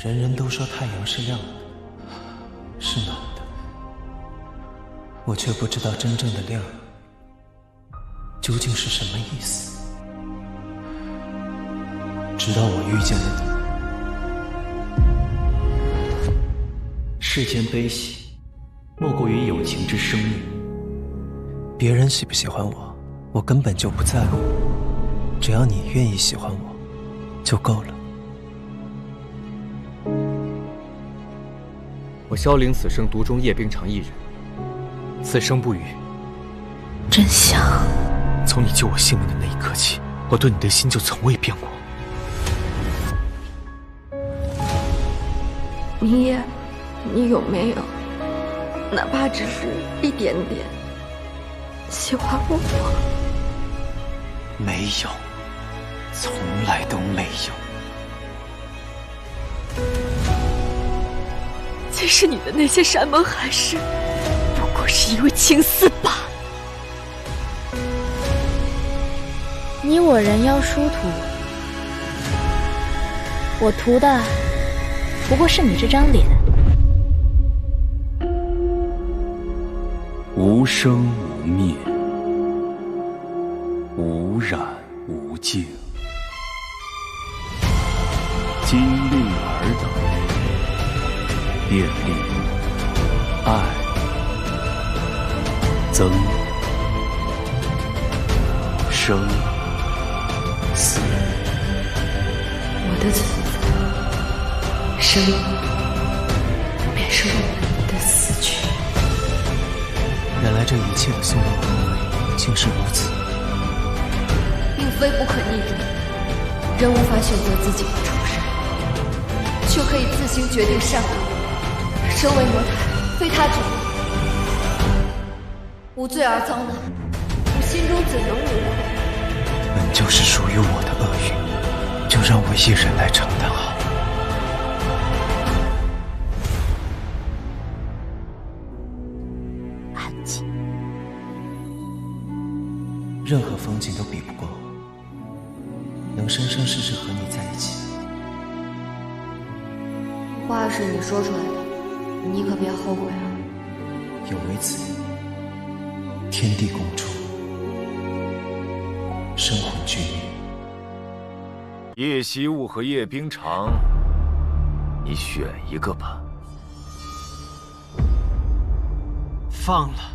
人人都说太阳是亮的，是暖的，我却不知道真正的亮究竟是什么意思。直到我遇见了你。世间悲喜，莫过于有情之生命。别人喜不喜欢我，我根本就不在乎，只要你愿意喜欢我，就够了。我萧凌此生独钟叶冰裳一人，此生不渝。真香。从你救我性命的那一刻起，我对你的心就从未变过。明夜，你有没有，哪怕只是一点点喜欢我？没有，从来都没有。其实你的那些山盟海誓，不过是因为情丝罢了。你我人妖殊途，我图的不过是你这张脸。无生无灭，无染无净，金绿尔等，便利爱增生死。我的存在，生便是为了你的死去。原来这一切的宿命轮回竟是如此。并非不可逆转，人无法选择自己的出身，却可以自行决定善恶。身为魔胎，非他之物，无罪而遭难，我心中怎能无愧？本就是属于我的厄运，就让我一人来承担好。安静。任何风景都比不过能生生世世和你在一起。话是你说出来的，你可别后悔啊！有为此意，天地共筑，生魂俱灭。叶惜雾和叶冰裳，你选一个吧。放了。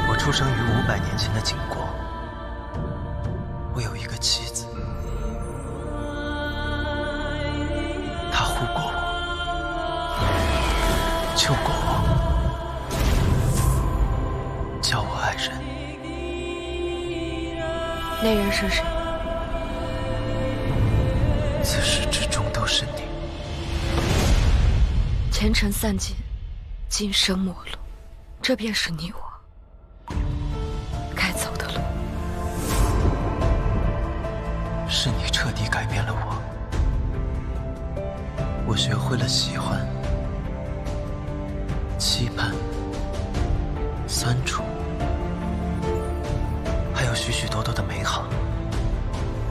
我出生于500年前的景国，我有一个妻子，她护过我，救过我，叫我爱人。那人是谁？自始至终都是你。前尘散尽，今生陌路，这便是你我该走的路。是你彻底改变了我，我学会了喜欢、期盼、酸楚，还有许许多多的美好。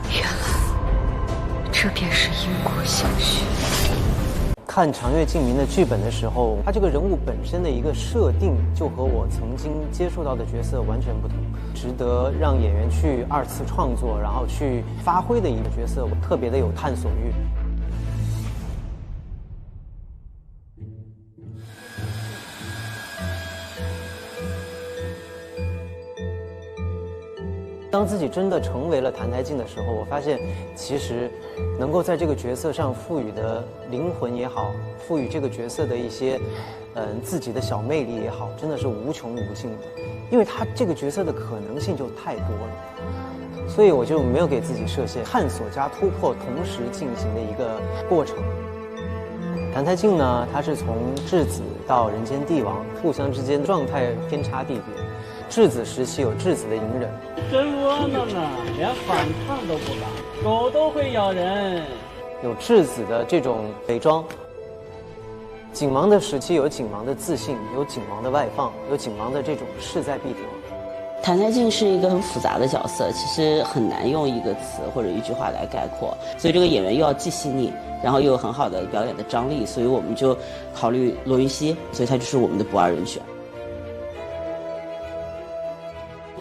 原来这便是因果相续。看《长月烬明》的剧本的时候，他这个人物本身的一个设定就和我曾经接触到的角色完全不同，值得让演员去2次创作，然后去发挥的一个角色，我特别的有探索欲。当自己真的成为了澹台烬的时候，我发现其实能够在这个角色上赋予的灵魂也好，赋予这个角色的一些自己的小魅力也好，真的是无穷无尽的，因为他这个角色的可能性就太多了，所以我就没有给自己设限，探索加突破同时进行的一个过程。澹台烬呢，他是从质子到人间帝王，互相之间状态天差地别。质子时期有质子的隐忍，真窝囊啊，连反抗都不敢，狗都会咬人。有质子的这种伪装。景王的时期有景王的自信，有景王的外放，有景王的这种势在必得。谭台烬是一个很复杂的角色，其实很难用一个词或者一句话来概括，所以这个演员又要既细腻，然后又有很好的表演的张力，所以我们就考虑罗云熙，所以他就是我们的不二人选。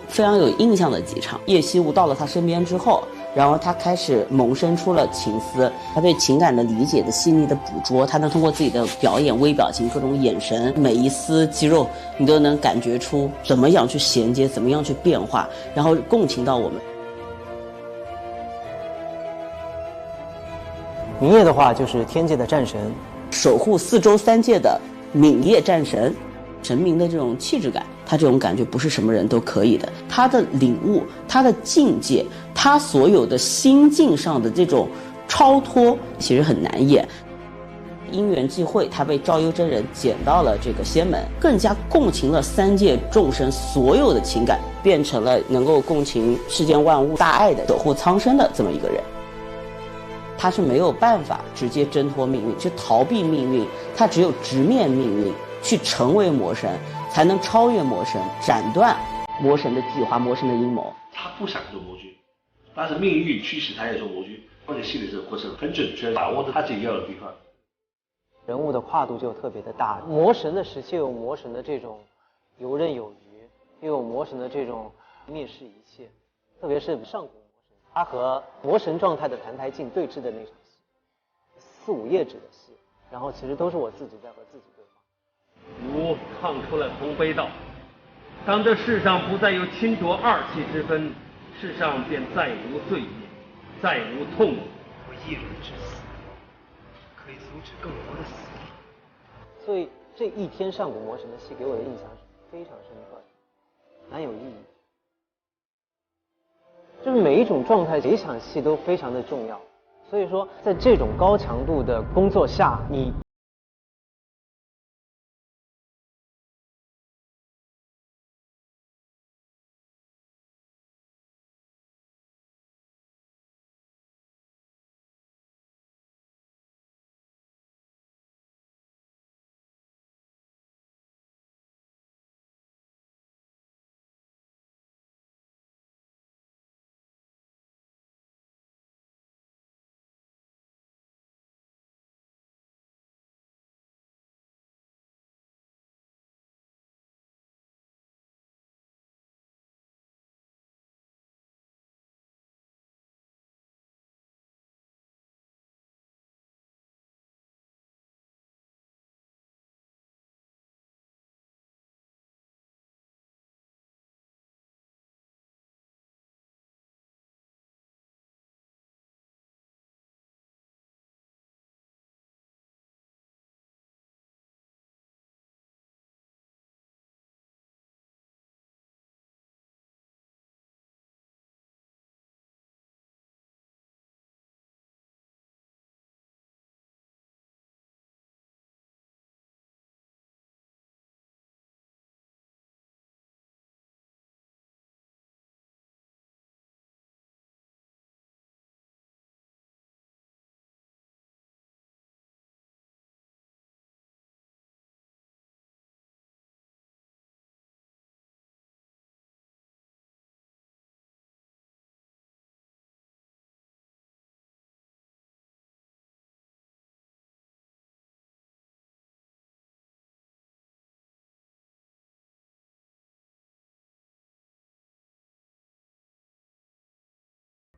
非常有印象的几场，叶惜无到了他身边之后，然后他开始萌生出了情思，他对情感的理解的细腻的捕捉，他能通过自己的表演、微表情、各种眼神，每一丝肌肉，你都能感觉出怎么样去衔接，怎么样去变化，然后共情到我们。明夜的话就是天界的战神，守护4州3界的冥夜战神，神明的这种气质感，他这种感觉不是什么人都可以的。他的领悟，他的境界，他所有的心境上的这种超脱，其实很难演。因缘际会，他被赵幽真人捡到了这个仙门，更加共情了3界众生所有的情感，变成了能够共情世间万物大爱的守护苍生的这么一个人。他是没有办法直接挣脱命运，去逃避命运，他只有直面命运，去成为魔神，才能超越魔神，斩断魔神的计划、魔神的阴谋。他不想做魔君，但是命运驱使他要做魔君，而且戏的这个过程很准确，把握着他自己要的地方。人物的跨度就特别的大。魔神的时期有魔神的这种游刃有余，又有魔神的这种蔑视一切，特别是上古魔神，他和魔神状态的谭台烬对峙的那场戏，4、5页纸的戏，然后其实都是我自己在和自己对话。吾唱出了同悲道，当这世上不再有侵夺2气之分，世上便再无罪孽，再无痛苦。我一人之死，可以阻止更多的死。所以这一天上古魔神的戏给我的印象是非常深刻的，难有意义。就是每一种状态，每一场戏都非常的重要。所以说，在这种高强度的工作下，你